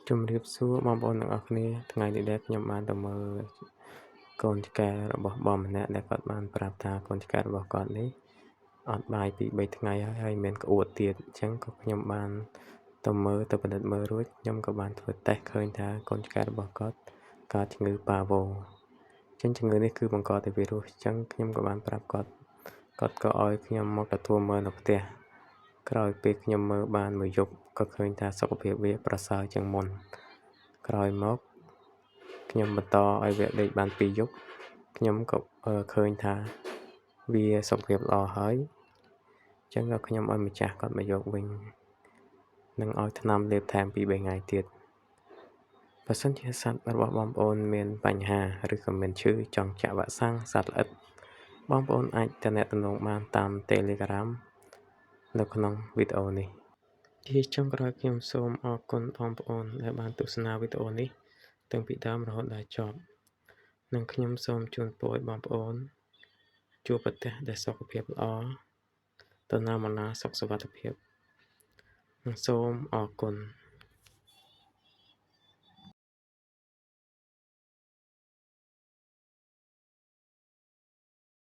ជំរាបសួរបងប្អូនទាំងអស់គ្នាថ្ងៃនេះដែលខ្ញុំបានទៅមើលកូនឆ្កែរបស់បងម្នាក់ដែលគាត់បានប្រាប់ថាកូនឆ្កែរបស់គាត់នេះអត់បាយពី3ថ្ងៃហើយមានក្អួតទៀតអញ្ចឹងក៏ខ្ញុំបានទៅមើលទៅពិនិត្យមើលរួចខ្ញុំក៏បានធ្វើតេស្តឃើញថាកូនឆ្កែរបស់គាត់កើតជំងឺប៉ាវ៉ូអញ្ចឹងជំងឺនេះគឺបង្កដោយវីរុសអញ្ចឹងខ្ញុំក៏បានប្រាប់គាត់ក៏ឲ្យខ្ញុំមកទទួលមើលនៅផ្ទះក្រោយពេលខ្ញុំមើលបានមួយយប់ក៏ឃើញថាសុខភាពវាប្រសើរជាងមុនក្រោយមកខ្ញុំបន្តឲ្យវាដេកបាន2យប់ខ្ញុំក៏ឃើញថាវាសុខភាពល្អហើយអញ្ចឹងក៏ខ្ញុំឲ្យម្ចាស់គាត់មកយកវិញនិងឲ្យថ្នាំលេបថែម2-3ថ្ងៃទៀតបើសិនជាសត្វរបស់បងប្អូនមានបញ្ហាឬក៏មានឈឺចង់ចាក់វ៉ាក់សាំងសត្វល្អិតបងប្អូនអាចទំនាក់ទំនងបានតាម Telegram នៅក្នុងវីដេអូនេះជាចុងក្រោយខ្ញុំសូមអរគុណបងប្អូនដែលបានទស្សនាវីដេអូនេះតាំងពីដើមរហូតដល់ចប់និងខ្ញុំសូមជូនពរឲ្យបងប្អូនជួបប្រទះដែលសុខភាពល្អទៅណាមកណាសុខសុវត្ថិភាពនិងសូមអរគុណ